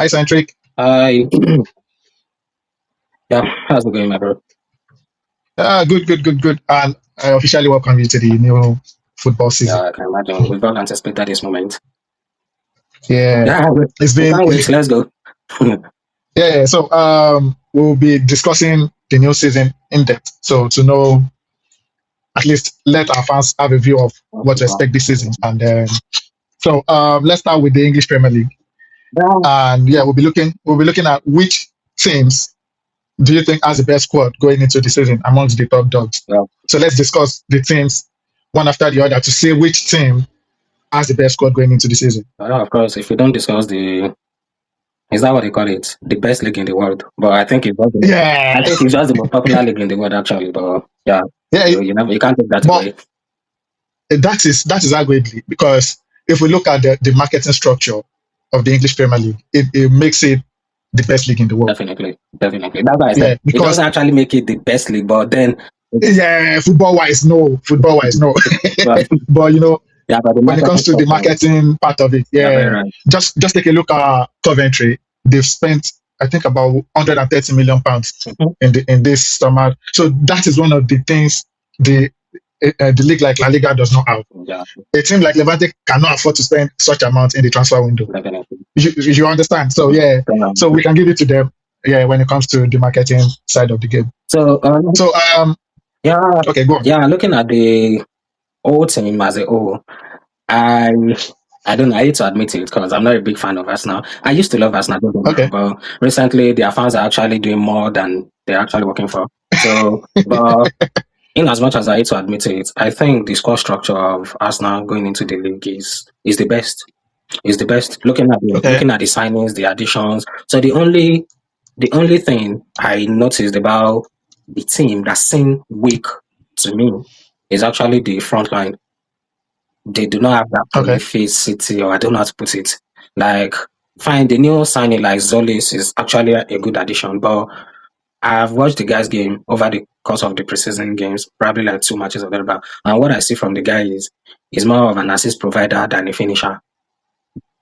Hi, Centric. I yeah, how's it going, my bro? Good. And I officially welcome you to the new football season. Yeah, I can imagine. We've all anticipated this moment. Yeah, Yeah, it's we been can't wait. Let's go. yeah. So we'll be discussing the new season in depth. So to know at least let our fans have a view of what to expect this season. And let's start with the English Premier League. And yeah, we'll be looking at which teams do you think has the best squad going into the season amongst the top dogs. Yeah, So let's discuss the teams one after the other to see which team has the best squad going into the season. of course. If we don't discuss is that what they call it? The best league in the world. But I Yeah, think it's just the most popular league in the world, actually. But yeah, yeah, you can't take that but away. that is arguably because if we look at the marketing structure of the English Premier League, it makes it the best league in the world. Definitely. That's why I said Yeah, it doesn't because actually make it the best league, but then yeah, football wise, no. but, But yeah, but the when it comes marketing to the structure, marketing part of it, yeah, very yeah, right. just take a look at Coventry. They've spent I think about 130 million pounds Mhm. in this summer. So that is one of the things the league like La Liga does not have. Yeah, A team like Levante cannot afford to spend such amount in the transfer window. definitely. You understand? So yeah, so we can give it to them. Yeah, when it comes to the marketing side of the game. So So yeah, okay, go on. yeah. Looking at the whole team as a whole, I I don't know. I hate to admit it because I'm not a big fan of Arsenal. I used to love Arsenal, don't get me wrong, Okay, but recently their fans are actually doing more than they're actually working for. So, but in as much as I hate to admit it, I think the score structure of Arsenal going into the league is the best. Is the best. okay, Looking at the signings, the additions. So the only thing I noticed about the team that seemed weak to me is actually the front line. They do not have that okay. prolificity, or I don't know how to put it. Like, fine, the new signing like Zolis is actually a good addition, but I've watched the guy's game over the course of the preseason games, probably like two matches or whatever. And what I see from the guy is more of an assist provider than a finisher.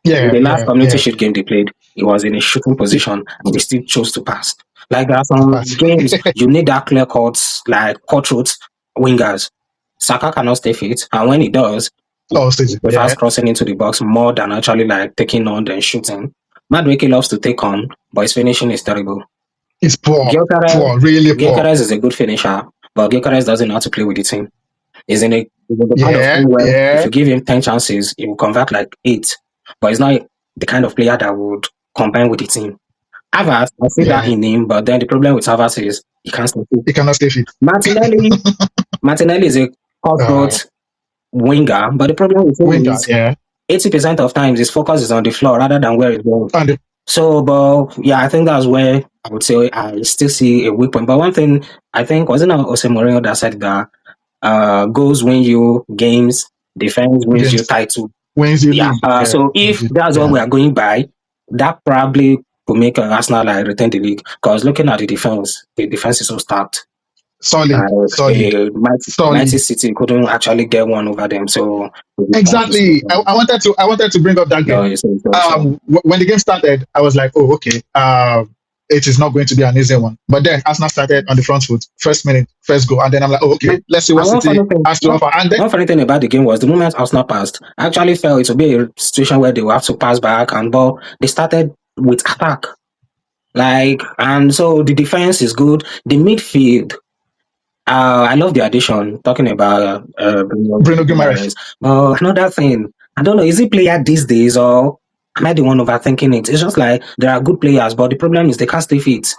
In Yeah, the last yeah, community yeah. shield game they played, he was in a shooting position and they still chose to pass. Like there are To some pass. games you need that clear cuts, like cutthroat wingers. Saka cannot stay fit, and when he does, Oh, he season. prefers Yeah, crossing into the box more than actually like taking on than shooting. Madueke loves to take on, but his finishing is terrible. it's Gyökeres, really poor. Gyökeres is a good finisher, but Gyökeres doesn't know how to play with the team. He's in the kind of Yeah, thing where if yeah, you give him 10 chances, he will convert like 8. But he's not the kind of player that would combine with the team. Havertz, I see that yeah. in him, but then the problem with Havertz is he can't stay fit. He cannot stay fit. Martinelli, Martinelli is a Uh, cutthroat winger, but the problem with him Winger. is Yeah, 80% of times his focus is on the floor rather than where he's going. and So, but yeah, I think that's where I would say I still see a weak point. But one thing I think wasn't Jose Mourinho that said that goals win you games, defense wins you games title. wins you Yeah. league. Yeah, So if that's what yeah. we are going by, that probably could make Arsenal like retain the league. Because looking at the defense is so stacked. Solid, solid, Mighty solid. City couldn't actually get one over them. So Exactly. I wanted to bring up that no, game. so When the game started, I was like, oh, okay. It is not going to be an easy one. But then Arsenal started on the front foot, first minute, first goal, and then I'm like, oh, okay, let's see what and City has to offer. And then one funny thing about the game was the moment Arsenal passed, I actually felt it would be a situation where they would have to pass back and ball. They started with attack. Like, and so the defense is good. The midfield, I love the addition. Talking about Bruno Bruno Guimaraes. Guimaraes. Another thing, I don't know, is he player these days or am I the one overthinking it? It's just like there are good players, but the problem is they can't stay fit.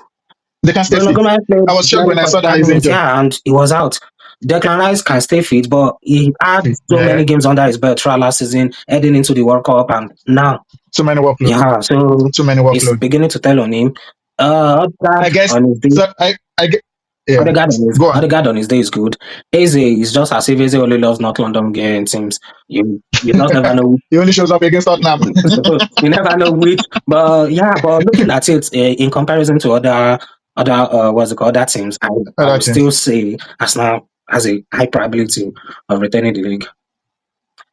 They can stay Bruno fit. Guimaraes played I was shocked barely when I saw that 45 he's minutes, injured. yeah, and he was out. Declan Rice can stay fit, but he had so Yeah, many games under his belt throughout last season, heading into the World Cup, and now, too many workload. yeah, so Too many it's workload. beginning to tell on him. I Odegaard guess on his day, so. I get. Yeah. Go on. Odegaard on his day is good. Eze is just as if Eze only loves North London game teams. You just never know. He only shows up against Tottenham. You never know which. But yeah, but looking at it in comparison to other teams, I Other would still teams. say Arsenal has a high probability of retaining the league.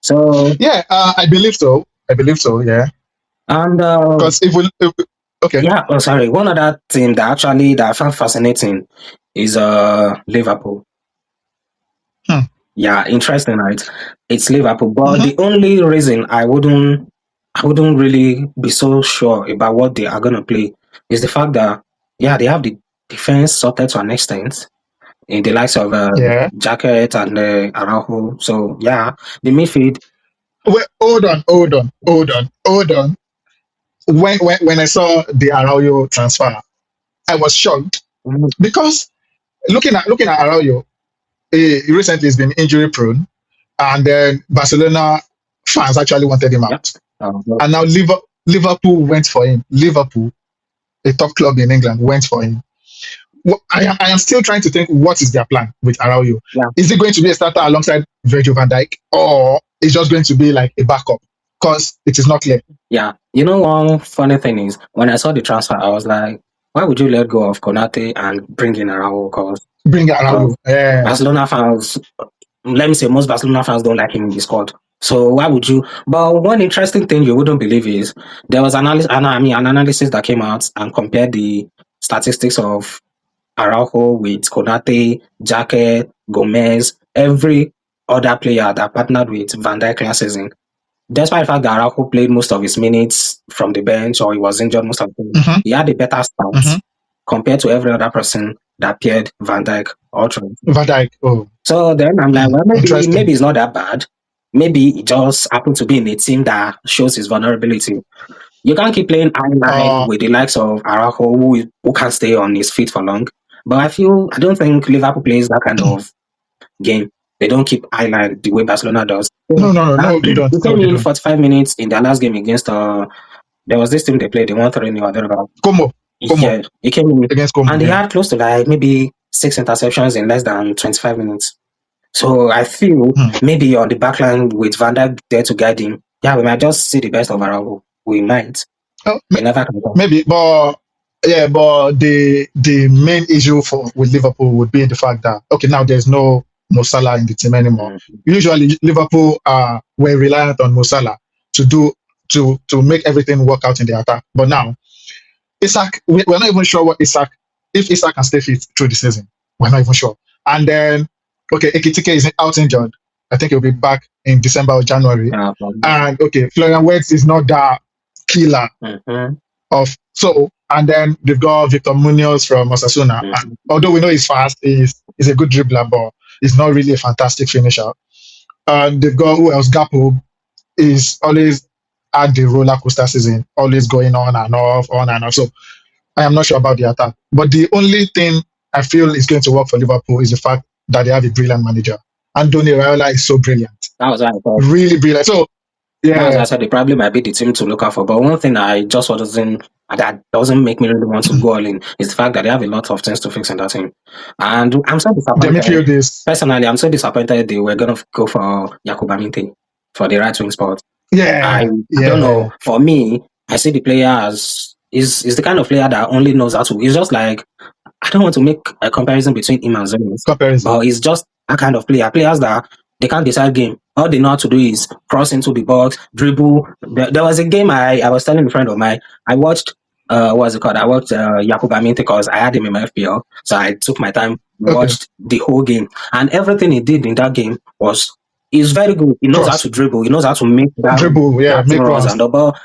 So Yeah, I believe so. Yeah, and because Okay. Yeah, oh sorry. One other team that I found fascinating is Liverpool. Hmm. Yeah, interesting, right? It's Liverpool. But Mm-hmm. the only reason I wouldn't really be so sure about what they are gonna play is the fact that yeah, they have the defense sorted to an extent in the likes of Yeah. Jacket and Araujo. So yeah, the midfield. Wait, hold on. When I saw the Araujo transfer, I was shocked Mm, because looking at Araujo, he recently has been injury prone, and then Barcelona fans actually wanted him yep. out, Well, and now Liverpool went for him. Liverpool, a top club in England, went for him. I am still trying to think what is their plan with Araujo. yeah, Is it going to be a starter alongside Virgil van Dijk, or is just going to be like a backup? Because it is not clear. yeah. You know, one funny thing is when I saw the transfer, I was like, why would you let go of Konate and bring in Araujo? Bring Because Araujo. Yeah. Barcelona fans, let me say, most Barcelona fans don't like him in the squad. So why would you? But one interesting thing you wouldn't believe is there was an analysis that came out and compared the statistics of Araujo with Konate, Jake, Gomez, every other player that partnered with Van Dijk last season. Despite the fact that Araujo played most of his minutes from the bench or he was injured most of the time, Mm-hmm. he had a better Mm-hmm. start compared to every other person that paired Van Dijk or Trent. Van Dijk. Oh, So then I'm like, well, maybe interesting. maybe it's not that bad. Maybe it just happened to be in a team that shows his vulnerability. You can't keep playing eye line Uh, with the likes of Araujo who can't stay on his feet for long. But I don't think Liverpool plays that kind of game. They don't keep eye line the way Barcelona does. no, So, no, no, no, they don't. he No, came they in don't. 45 minutes in their last game against there was this team they played, they won 3 or thereabout. Como, Como Yeah, he came in against Como. and he Yeah. had close to like maybe 6 interceptions in less than 25 minutes. So I feel Hmm. maybe on the back line with Van Dijk there to guide him, yeah, we might just see the best of Araujo. We might. Oh, You never can tell. maybe, but yeah, but the main issue for with Liverpool would be the fact that okay, now there's no Mo Salah in the team anymore. Mm, Usually, Liverpool were reliant on Mo Salah to do to make everything work out in the attack, but now Isak, we're not even sure what Isak, if Isak can stay fit through the season. We're not even sure. And then, okay, Ekitike is out injured. I think he'll be back in December or January. probably. And okay, Florian Wirtz is not that killer Mhm, of so. And then they've got Victor Munoz from Osasuna. And mhm. although we know he's fast, he's a good dribbler, but he's not really a fantastic finisher. And they've got who else? Gapo is always at the roller coaster season, always going on and off, on and off. So I am not sure about the attack. But the only thing I feel is going to work for Liverpool is the fact that they have a brilliant manager. Anthony Raiola is so brilliant, That was what I thought. really brilliant. So That was what I yeah, said. They probably might be the team to look out for. But one thing I just wasn't that doesn't make me really want to go all in is the fact that they have a lot of things to fix in that team. And I'm so the disappointed. midfield is Personally, I'm so disappointed they were gonna go for Yakuba Minte for the right wing spot. I yeah, I don't know. yeah, For me, I see the player as is the kind of player that only knows how to. It's just like I don't want to make a comparison between him and Zonis, comparison. but he's just a kind of player. Players that they can't decide game. All they know how to do is cross into the box, dribble. There was a game I was telling a friend of mine. I watched what's it called? I watched Yakuba Minte because I had him in my FPL, so I took my time, Okay, watched the whole game, and everything he did in that game was he's very good. He knows how cross, to dribble. He knows how to make dribble, yeah, that thing make runs runs, and all. But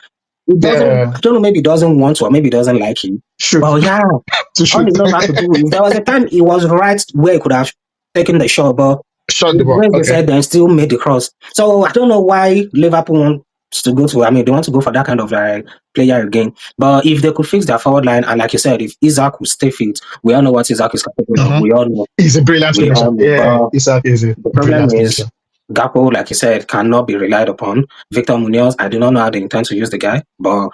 he doesn't. yeah, I don't know. Maybe he doesn't want to, or maybe he doesn't like it. shoot, But yeah, to all shoot, he knows how to do is there was a time he was right where he could have taken the shot, but shot he the ball. raised his Okay, head and still made the cross. So I don't know why Liverpool wants to go to. I mean, they want to go for that kind of player again. But if they could fix their forward line, and like you said, if Isaac would stay fit, we all know what Isaac is capable of. hmm, We all know. he's a brilliant We finisher. all know. Yeah, But Isak is a the problem brilliant is finisher. Gapo, like you said, cannot be relied upon. Victor Munoz, I do not know how they intend to use the guy, but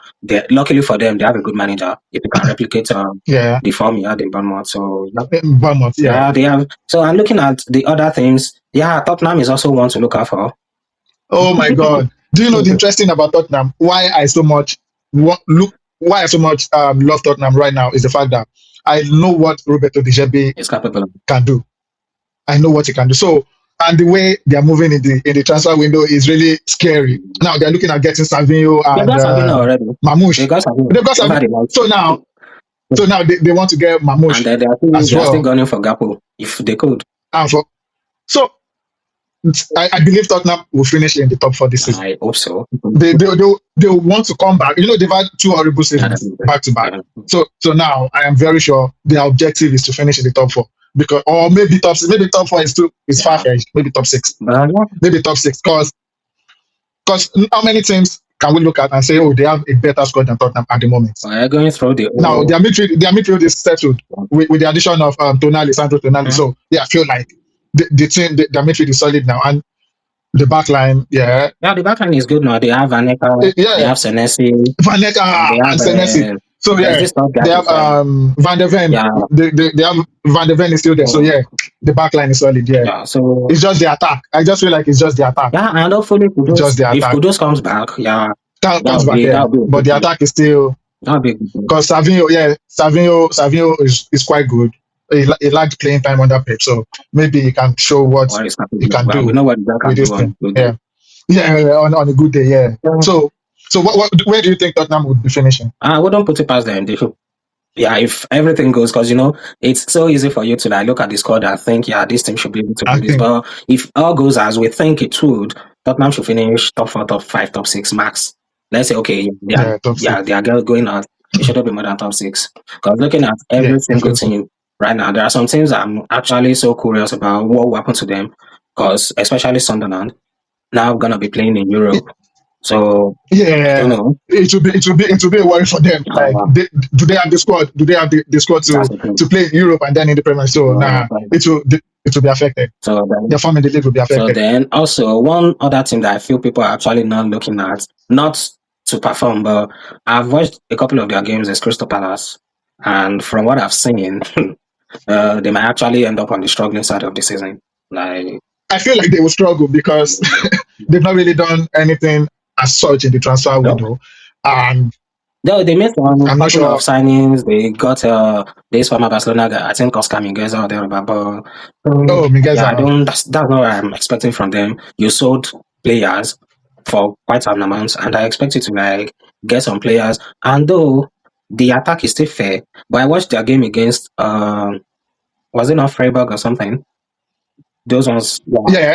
luckily for them, they have a good manager. If they can replicate Yeah, the form he had in Bournemouth, so yeah, Bournemouth. Yeah. yeah, they have. So I'm looking at the other things. Yeah, Tottenham is also one to look out for. Oh my God. Do you know the interesting about Tottenham? Why I so much look why I so much love Tottenham right now is the fact that I know what Roberto De Zerbi It's capable. can do. I know what he can do. So and the way they are moving in the transfer window is really scary. Now they're looking at getting Savinho They and got Sabino already. They Mamouche. got Sabino They've got over Savinho. the night. So now, they want to get And Mamouche as they are still well. gunning for Gapo if they could. And for so I believe Tottenham will finish in the top four this season. I hope so. They want to come back. You know, they've had two horrible seasons back to back. So now I am very sure their objective is to finish in the top four. Because or maybe top four is far fetched. Maybe top six. Maybe top six. Because how many teams can we look at and say, oh, they have a better squad than Tottenham at the moment? Going through the Now their midfield is settled with the addition of Sandro Tonali. So yeah, I feel like their midfield is solid now, and the back line, the back line is good now. They have Aneka, they have Senesi, Vaneka they have and Senesi. So there's this third guy they have Van der Ven. They have Van der Ven is still there. So yeah, the back line is solid. Yeah. So it's just the attack. I just feel like it's just the attack. Yeah, and hopefully if Kudus comes back, comes back, yeah. But the attack is still because Savinho is quite good. He liked playing time under Pep, so maybe he can show what he can do. We know what with this thing. On a good day, yeah. So where do you think Tottenham would be finishing? I wouldn't put it past them. They should, if everything goes, because it's so easy for you to look at the squad and think, this team should be able to do this. But if all goes as we think it would, Tottenham should finish top 4, top 5, top 6 max. Let's say, okay, they are going out. It shouldn't be more than top 6. Because looking at every single team right now, there are some teams I'm actually so curious about what will happen to them. Because especially Sunderland, now gonna be playing in Europe. So I don't know. It will be a worry for them. Like, do they have the squad? Do they have the squad to play in Europe and then in the Premier League? So it will be affected. So their form in the league will be affected. So then also one other team that I feel people are actually not looking at, not to perform, but I've watched a couple of their games as Crystal Palace, and from what I've seen, they might actually end up on the struggling side of the season. Like, I feel like they will struggle because they've not really done anything as such in the transfer window. And they made one couple of signings. They got this former Barcelona guy, I think Oscar Mingueza or thereabout. Mingueza. That's not what I'm expecting from them. You sold players for quite an amount, and I expect you to get some players. And though the attack is still fair, but I watched their game against was it not Freiburg or something? Those ones,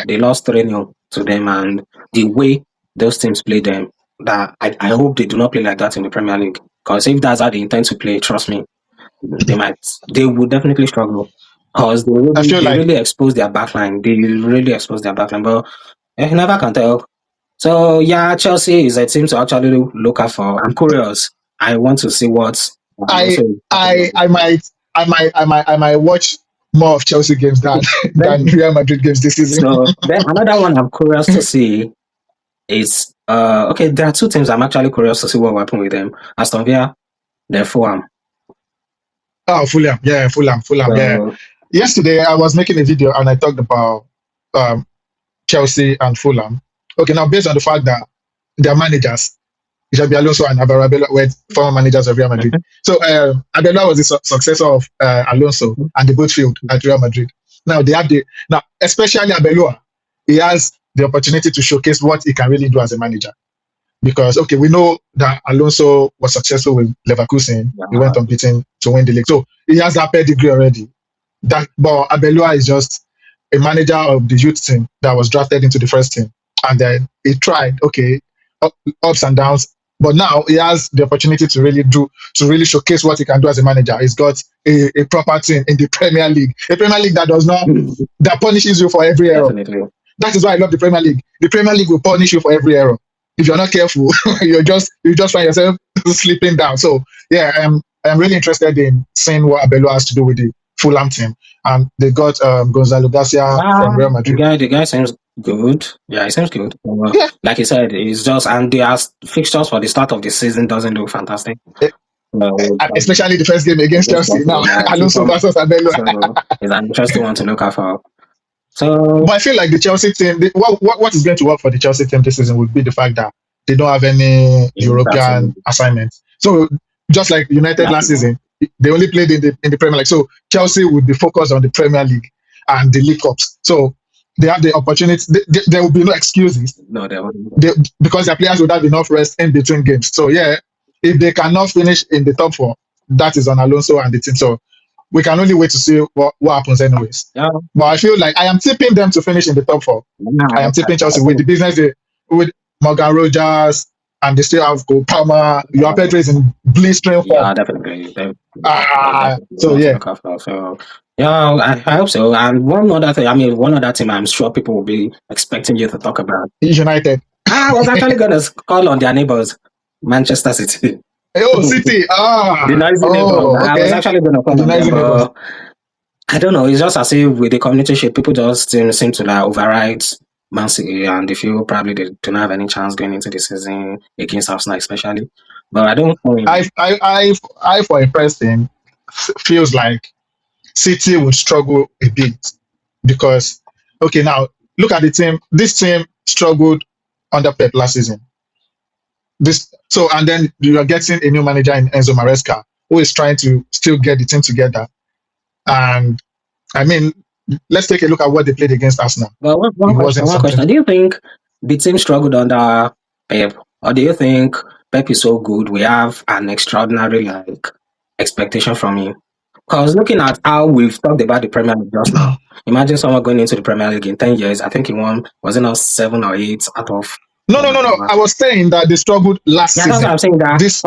they lost 3-0 to them, and the way those teams play them, that I hope they do not play like that in the Premier League. Because if that's how they intend to play, trust me, they will definitely struggle. Because they really expose their backline. They really expose their backline, but you never can tell. So Chelsea is a team to actually look out for. I'm curious. I want to see what I might watch more of Chelsea games than Real Madrid games this season. So then another one I'm curious to see is okay. There are two teams I'm actually curious to see what will happen with them. Aston Villa, then Fulham. Oh, Fulham, Fulham. So, yesterday I was making a video and I talked about Chelsea and Fulham. Okay, now based on the fact that their managers, Xabi Alonso and Alvaro Arbeloa, were former managers of Real Madrid. So Arbeloa was the successor of Alonso, and they both failed at Real Madrid. Now especially Arbeloa, he has the opportunity to showcase what he can really do as a manager. Because we know that Alonso was successful with Leverkusen. He went unbeaten to win the league, so he has that pedigree already. But Arbeloa is just a manager of the youth team that was drafted into the first team, and then he tried. Ups and downs. But now he has the opportunity to really showcase what he can do as a manager. He's got a proper team in the Premier League, a Premier League that punishes you for every error. Definitely. That is why I love the Premier League. The Premier League will punish you for every error. If you're not careful, you just find yourself slipping down. So I'm really interested in seeing what Arbeloa has to do with the Fulham team. And they got Gonzalo Garcia from Real Madrid. The guy seems good. Yeah, he seems good. Like you said, it's just, and their fixtures for the start of the season doesn't look fantastic. Especially the first game against Chelsea. Now, Alonso versus Arbeloa. So it's an interesting one to look out for. So, but I feel like the Chelsea team, what is going to work for the Chelsea team this season would be the fact that they don't have any European assignments. So just like United last season, they only played in the Premier League. So Chelsea would be focused on the Premier League and the League Cups. So they have the opportunity. There will be no excuses No, there wasn't. they, because their players would have enough rest in between games. So yeah, if they cannot finish in the top four, that is on Alonso and the team. So we can only wait to see what happens anyways. Yeah, But I feel like I am tipping them to finish in the top four. yeah, I am tipping I Chelsea with the think, business with Morgan Rogers and they still have Cole Palmer. Your Pedro is in blistering form. yeah, definitely, definitely So want to yeah, look after. So yeah, I hope so. And one other thing, I mean, one other team, I'm sure people will be expecting you to talk about. United. I was actually going to call on their neighbors, Manchester City. Oh, City. The noisy neighbors. Oh, I was okay. actually going to call The on them, noisy neighbors. but I don't know. It's just as if with the community shift, people just seem to like override Man City, and they feel probably they do not have any chance going into the season against Arsenal, especially. But I don't think. For a person, feels like City would struggle a bit because, okay, now look at the team. This team struggled under Pep last season. And then you are getting a new manager in Enzo Maresca who is trying to still get the team together. And I mean, let's take a look at what they played against Arsenal. But It wasn't one something. question. Do you think the team struggled under Pep, or do you think Pep is so good we have an extraordinary like expectation from him? Because looking at how we've talked about the Premier League just now, imagine someone going into the Premier League in 10 years. I think he won, was it not 7 or 8 out of No, no, no, no. I was saying that they struggled last yeah, that's what season. I'm saying. That This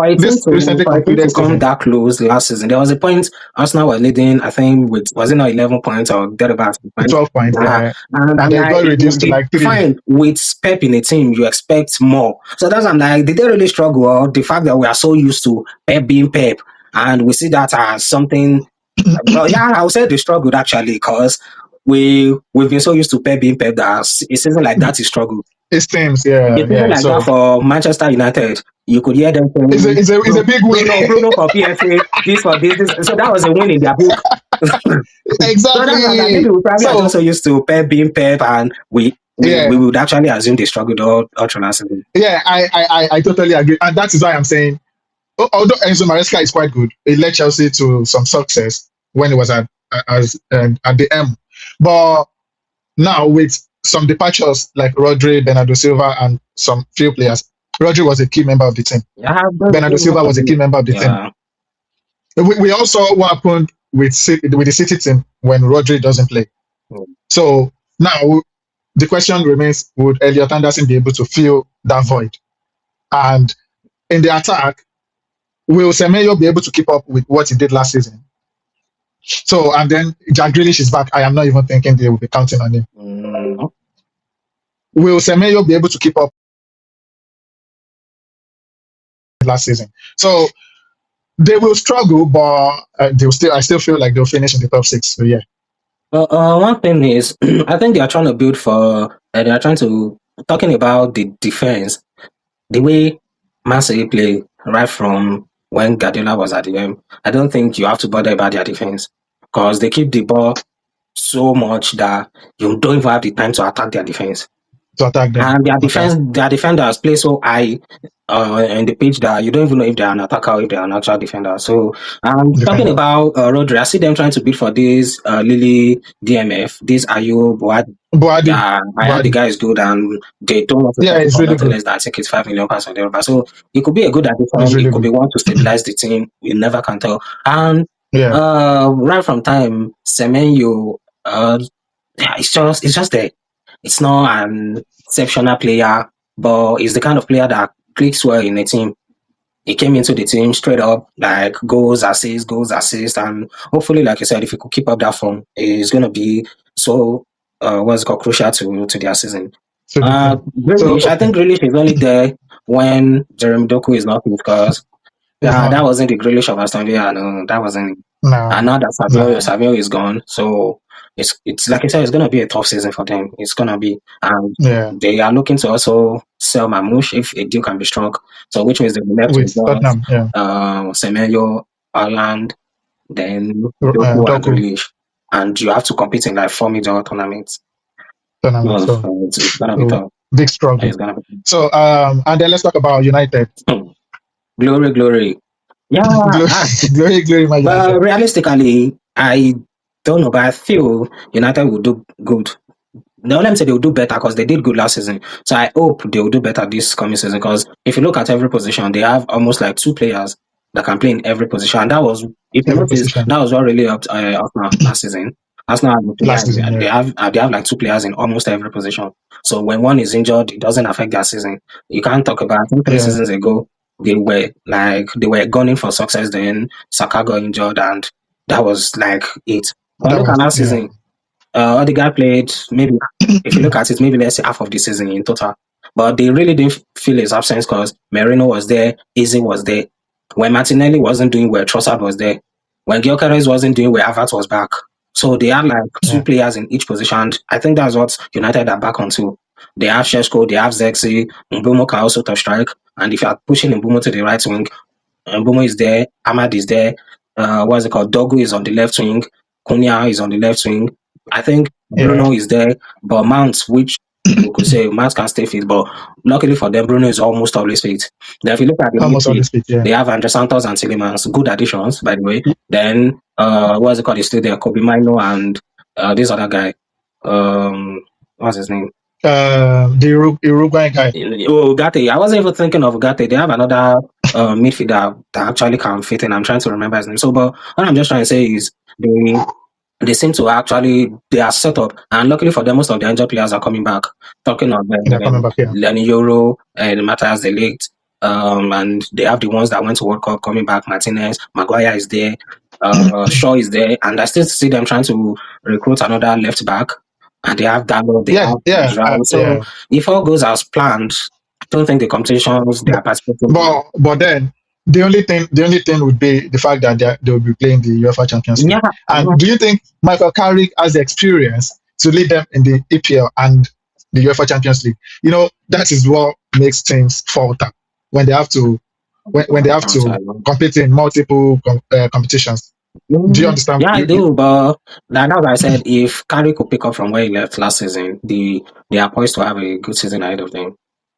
recently for a team concluded to come season, that close last season, there was a point Arsenal was leading. I think with was it not 11 points or thereabouts? Right? 12 points, Yeah, and and I'm they like, got reduced to like three. fine with Pep in a team, you expect more. So that's I'm like, did they really struggle? Or the fact that we are so used to Pep being Pep, and we see that as something. Well, yeah, I would say they struggled actually because we've been so used to Pep being Pep that a season like that is struggle. It seems, A yeah, season yeah. like that So for Manchester United, you could hear them saying it's a big win. Bruno for PFA, this for this. So that was a win in their book. So that's why I think Exactly. we probably are just So so used to Pep being Pep, and we yeah, would actually assume they struggled all through last season. yeah, I totally agree, and that is why I'm saying, although Enzo Maresca is quite good, it led Chelsea to some success when it was at the M. But now with some departures like Rodri, Bernardo Silva, and some few players, Rodri was a key member of the team. Yeah, Bernardo Silva was a key member of the team. yeah. We also what happened with the City team when Rodri doesn't play. So now the question remains: would Elliot Anderson be able to fill that void? And in the attack, will Semenyo be able to keep up with what he did last season? So and then Jack Grealish is back. I am not even thinking they will be counting on him. Mm, Will Semenyo be able to keep up last season? So they will struggle, but they'll still. I still feel like they'll finish in the top six. So yeah, Well, one thing is, I think they are trying to build for. They are trying to talking about the defense. The way Man City play right from when Guardiola was at the game, I don't think you have to bother about their defense because they keep the ball so much that you don't even have the time to attack their defense. to attack them. And Okay, their defenders play so high in the pitch that you don't even know if they're an attacker or if they're an actual defender. So, talking defender. about Rodri, I see them trying to bid for this Lily DMF, this Ayo Boad. Boadi, Yeah, I heard the Boadi. guy is good and they don't want to Yeah, touch it it's for really nothing good. less than I think it's 5 million pounds or whatever. So it could be a good It's addition. It really could be good. one to stabilize the team. You never can tell. And Yeah, right from time, Semenyo, yeah, it's just there. It's not an exceptional player, but he's the kind of player that clicks well in a team. He came into the team straight up, like goals, assists, and hopefully, like you said, if he could keep up that form, he's gonna be so what's it called crucial to their season. to the team. So Grealish, I okay, think Grealish is only there when Jeremy Doku is not because it's yeah, not that wasn't the Grealish of Aston Villa. No, that wasn't. no, And now that no. Savio is gone, so it's like I said, it's gonna be a tough season for them. It's gonna be, and Yeah, they are looking to also sell Mamouche if a deal can be struck. So which means they will left with with just Tottenham. Yeah, Semenyo, Ireland, then Doku and Doku Grealish, and you have to compete in like four major tournaments. tournament. Well, So, it's gonna be so tough. big Yeah, struggle. it's gonna be So and then let's talk about United. glory, glory. Yeah, glory, glory, my but United. realistically, I don't know, but I feel United will do good Now let me say they will do better because they did good last season. So I hope they will do better this coming season. Because if you look at every position, they have almost like two players that can play in every position. And that was, if you every notice, position that was what really helped Arsenal last season. Arsenal have a last player, season. they Yeah, have they have like two players in almost every position. So when one is injured, it doesn't affect their season. You can't talk about. I think three yeah, seasons ago they were gunning for success. Then Saka got injured, and that was like it. But that look at was last yeah, season. Odegaard played maybe, if you look at it, maybe let's say half of the season in total. But they really didn't feel his absence because Merino was there, Izzy was there. When Martinelli wasn't doing well, Trossard was there. When Gyökeres wasn't doing well, Havertz was back. So they had like two yeah. players in each position. And I think that's what United are back onto. They have Sheshko, they have Zexi, Mbumo can also touch strike. And if you are pushing Mbumo to the right wing, Mbumo is there, Ahmad is there, what's it called? Dogu is on the left wing, Kunya is on the left wing. I think Yeah, Bruno is there, but Mount, which we could say Mount can stay fit, but luckily for them, Bruno is almost always fit. Then if you look at the almost midfield, always fit. Yeah, they have Andre Santos and Tillemans, good additions, by the way. Then, what's it called? Is still there, Kobe Mino and this other guy. What's his name? the Uruguayan guy. Oh, Ugarte. I wasn't even thinking of Ugarte. They have another midfielder that actually can fit in. I'm trying to remember his name. So, but what I'm just trying to say is they seem to actually they are set up, and luckily for them, most of the injured players are coming back. Talking of They're coming back here. Lenny Euro and Matthias Delict, and they have the ones that went to World Cup coming back. Martinez, Maguire is there, Shaw is there, and I still see them trying to recruit another left back. And they have Dalo, they Yeah, have yeah, Joao. So yeah. if all goes as planned, I don't think the competitions they But are participating in. but then the only thing would be the fact that they will be playing the UEFA Champions League. Yeah, And do you think Michael Carrick has the experience to lead them in the EPL and the UEFA Champions League? That is what makes things falter when they have to when they have to compete in multiple competitions. Do you understand? Yeah, I You, do, but like as I said, if Carey could pick up from where he left last season, they are poised to have a good season ahead of them.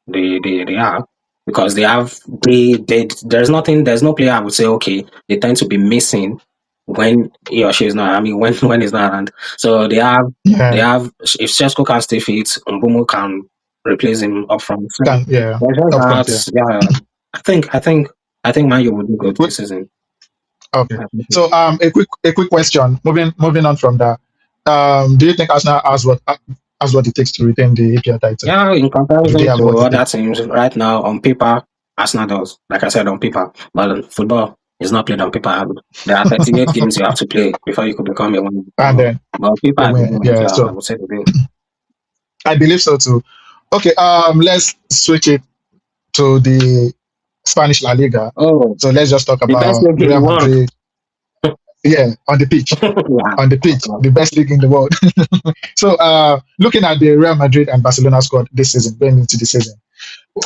They are because there's no player I would say okay they tend to be missing when he or she is not. I mean when he's not around. So they yeah, have if Shesko can stay fit, Mbumo can replace him up front. So can yeah, there's just up front, yeah. that yeah. I think Man U will do good Wait, this season. okay. So a quick question. Moving on from that. Do you think Arsenal has what it takes to retain the APL title? Yeah, in Do they comparison have to what it other takes? teams right now on paper, Arsenal does. Like I said, on paper, but football is not played on paper. And there are 38 games you have to play before you could become a winner. And then But on paper, they I win. believe, Yeah, yeah, I so would say they do. I believe so too. Okay, let's switch it to the Spanish La Liga. Oh, So let's just talk the best about league in the Real world. Madrid. Yeah, on the pitch, Yeah. on the pitch, the best league in the world. So, looking at the Real Madrid and Barcelona squad this season, going into the season,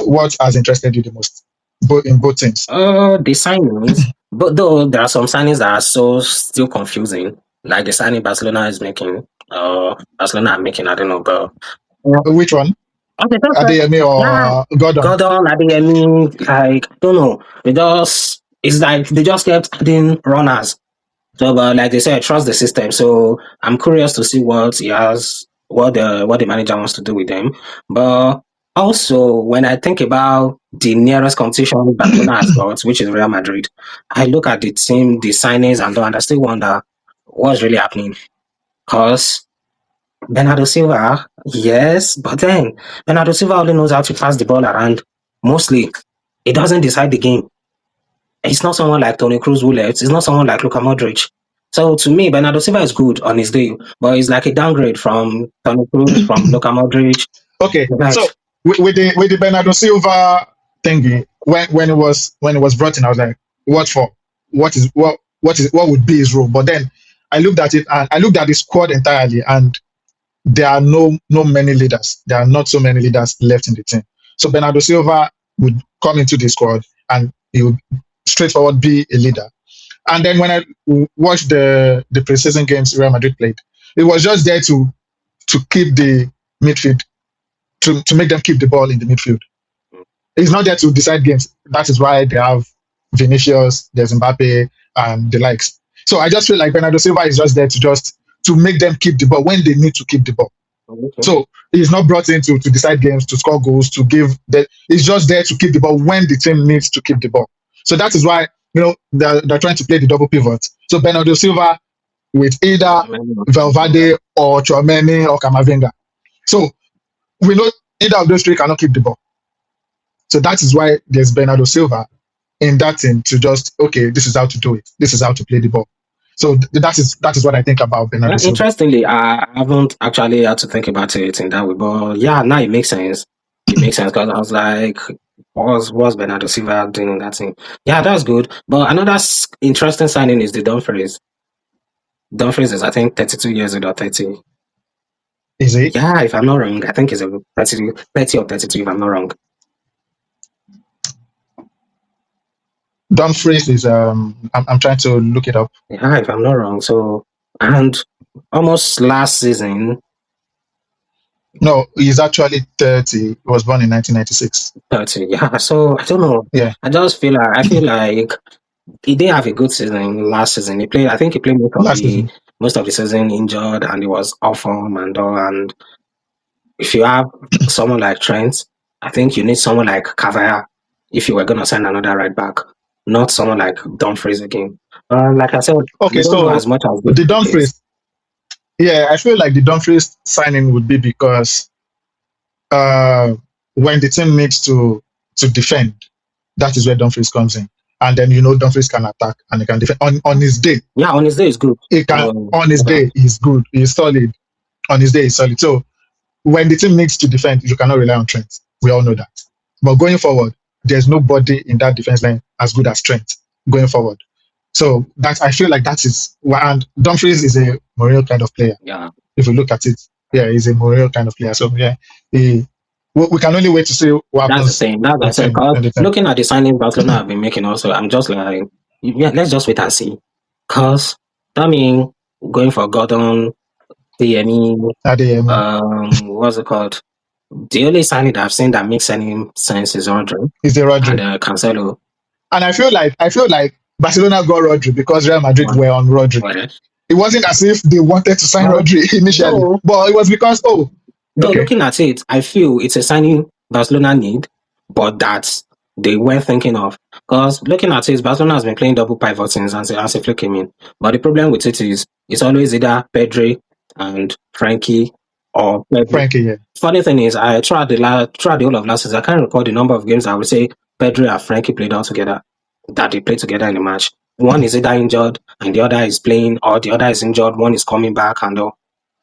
what has interested you the most, both in both teams? The signings, but though there are some signings that are so still confusing, like the signing Barcelona is making, Barcelona are making, I don't know, but Which one? okay, that's right. Adeyemi Yeah, or Gordon? Gordon, Adeyemi, like, I don't know. It's like they just kept adding runners. So, but like they said, trust the system. So I'm curious to see what the manager wants to do with them. But also, when I think about the nearest competition Barcelona has got, which is Real Madrid, I look at the team, the signings, and I still wonder what's really happening. Because Bernardo Silva, yes, but then Bernardo Silva only knows how to pass the ball around. Mostly, he doesn't decide the game. He's not someone like Tony Cruz who left. He's not someone like Luka Modric. So to me, Bernardo Silva is good on his day, but he's like a downgrade from Tony Cruz, from Luka Modric. Okay, Like, so with the Bernardo Silva thingy, when it was brought in, I was like, what for? What would be his role? But then I looked at it and I looked at the squad entirely, and there are no many leaders. There are not so many leaders left in the team. So Bernardo Silva would come into the squad and he would straightforward be a leader. And then when I watched the preseason games Real Madrid played, it was just there to keep the midfield, to make them keep the ball in the midfield. He's not there to decide games. That is why they have Vinicius, there's Mbappe, and the likes. So I just feel like Bernardo Silva is just there to make them keep the ball when they need to keep the ball. Okay. So he's not brought in to decide games, to score goals, to give that. He's just there to keep the ball when the team needs to keep the ball. So that is why they're trying to play the double pivot. So Bernardo Silva with either Valverde or Chouameni or Camavinga. So we know either of those three cannot keep the ball. So that is why there's Bernardo Silva in that team to just, okay, this is how to do it. This is how to play the ball. So that is what I think about Bernardo Silva. Interestingly, I haven't actually had to think about it in that way, but yeah, now it makes sense. It makes sense because I was like, what's Bernardo Silva doing in that thing? Yeah, that's good. But another interesting signing is the Dumfries. Dumfries is, I think, 32 years old or 30. Is he? Yeah, if I'm not wrong, I think he's a 30 or 32, if I'm not wrong. Dumfries is I'm trying to look it up. Yeah, if I'm not wrong. So, and almost last season, No, he's actually 30. He was born in 1996. 30. Yeah, so I don't know. Yeah, I feel like he didn't have a good season last season. I think he played last season. most of the season injured and he was off form and all. And if you have someone like Trent, I think you need someone like Cavaya if you were going to send another right back, not someone like Dumfries again. Like I said, we Okay, don't know so as much as the this is. Dumfries, yeah, I feel like the Dumfries signing would be because uh, when the team needs to defend, that is where Dumfries comes in. And then Dumfries can attack and he can defend on his day. Yeah, on his day is good. He can on his Yeah. day he's good. He's solid. On his day he's solid. So when the team needs to defend, you cannot rely on Trent. We all know that. But going forward, there's nobody in that defense line as good as Trent going forward. So that I feel like that is and Dumfries is a Mourinho kind of player. Yeah. If you look at it, yeah, he's a Mourinho kind of player. So yeah, we can only wait to see what That's the happens thing. That's what I with said. him Cause in the team. looking at the signings Barcelona have been making, also, I'm just like, yeah, let's just wait and see. Cause that mean going for Gordon, TME, what's it called? The only signing that I've seen that makes any sense is Rodri Is the and Rodri. Cancelo. And I feel like Barcelona got Rodri because Real Madrid were on Rodri. Well, It wasn't as if they wanted to sign well, Rodri initially, no, but it was because though okay, looking at it, I feel it's a signing Barcelona need, but that they weren't thinking of. Because looking at it, Barcelona has been playing double pivot since Hansi Flick came in. But the problem with it is it's always either Pedri and Frankie or Pedri. Frankie, yeah. Funny thing is, I throughout the whole of last season, I can't recall the number of games I would say Pedri and Frankie played all together, that they played together in a match. One is either injured and the other is playing, or the other is injured, one is coming back and all.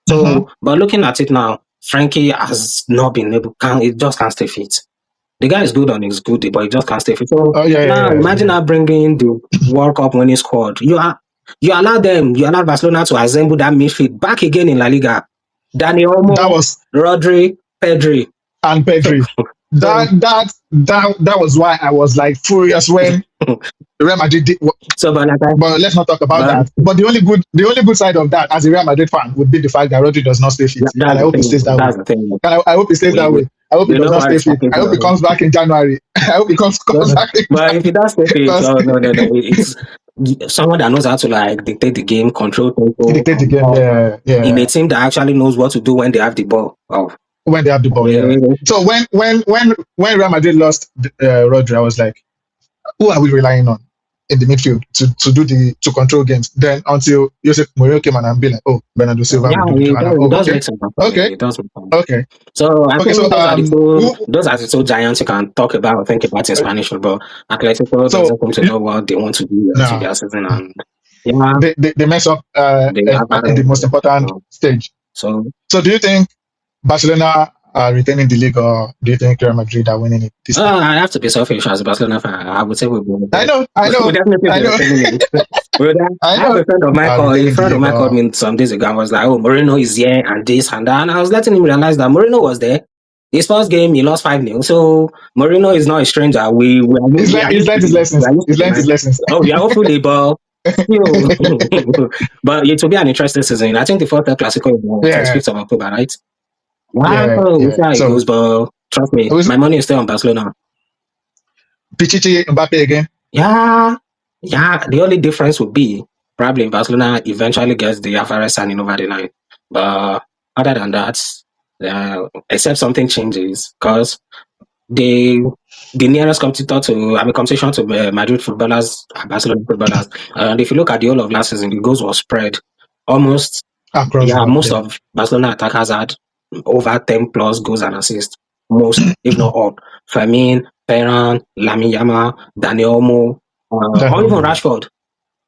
Mm-hmm. So, but looking at it now, Frankie has not been able, it just can't stay fit. The guy is good on his good day, but he just can't stay fit. So Oh yeah, now yeah, imagine yeah. now bringing the World Cup winning squad. You allow Barcelona to assemble that midfield back again in La Liga. Dani That Olmo, was Rodri, Pedri. and Pedri. So, That was why I was like furious when Real Madrid did. so but like But let's not talk about but that. But the only good side of that, as a Real Madrid fan, would be the fact that Rodri does not stay fit, and that's I the hope he thing. stays that way. That's the thing. And I hope he stays that We way. I hope he you does know not how stay it's fit. fucking I hope he comes back in January. I hope he comes back in But if he does stay fit, because oh no. It's someone that knows how to like dictate the game, control he tempo, dictates the game. Yeah, in a yeah. team that actually knows what to do when they have the ball. Oh, When they have the ball, yeah. So when Real Madrid lost Rodri, I was like, who are we relying on in the midfield to control games? Then until Josep Mourinho came and be like, oh, Bernardo Silva yeah, will do the job. And it does okay, make sense. okay, It does make sense. okay, So I okay. So think those are the two giants you can talk about, think about in Spanish football. Atletico so doesn't seem to know what they want to do to no, their season, and yeah, they mess up they have in the most important stage. so So do you think Barcelona are retaining the league, or do you think Real Madrid are winning it this time? I have to be selfish as a Barcelona fan. I would say we'll be I know, I we know, definitely I be know, retaining it. I I have know. a friend of mine Are called retaining the league, or me some days ago and was like, "Oh, Moreno is here and this and that," and I was letting him realize that Moreno was there. His first game, he lost 5-0. So Moreno is not a stranger. We are he's used to learned his the we lessons. are used to He's the learned his man. lessons. Oh, yeah, hopefully, but still, but it will be an interesting season. I think the first Clasico is on Yeah, 25th of October, right? Wow, yeah, we'll yeah. see how it So goes, but trust me, who's my money is still on Barcelona. Pichichi Mbappe again? Yeah, yeah. The only difference would be probably Barcelona eventually gets the Alvarez signing over the line. But other than that, except something changes, because they the nearest competitor to, I mean, competition to Madrid footballers, Barcelona footballers. And if you look at the whole of last season, the goals were spread almost. across the Yeah, board. most Yeah. of Barcelona attackers had over 10 plus goals and assists. Most, if not all. Fermin, Ferran, Lamine Yamal, Daniel Mo, or even Yeah. Rashford.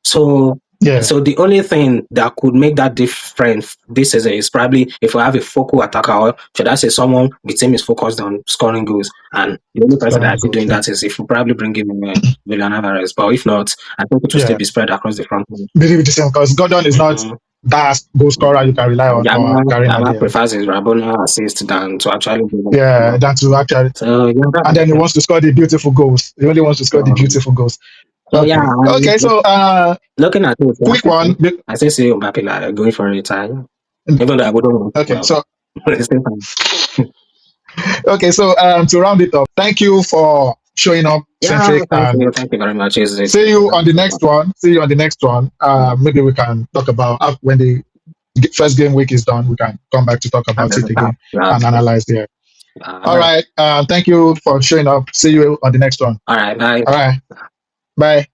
So, Yeah. so the only thing that could make that different this season is probably if we have a focal attacker, or should I say someone the team is focused on scoring goals, and the only person that I Scoring see goals. doing Yeah. that is if we probably bring in Julian Alvarez. But if not, I think it will still Yeah. be spread across the front line. Believe the same because Gordon is not Mm-hmm. that goal scorer you can rely on or carrying at Yama the end. prefers his Rabona assist than to actually do that. Yeah, than to actually. So yeah, And then he that's wants to score the beautiful goals. He only wants to score the so, beautiful goals. so yeah, Okay. Okay. So looking at it, quick one. I still see Mbappe like going for a retire. Even though I wouldn't want to, Okay. well, So it's still fine. okay. So to round it up, thank you for showing up, Yeah, Centric, and thank you very much. It's see you on the next one. See you on the next one. Maybe we can talk about when the first game week is done. We can come back to talk about it again and analyze it. All right. Thank you for showing up. See you on the next one. All right, bye. All right. Bye.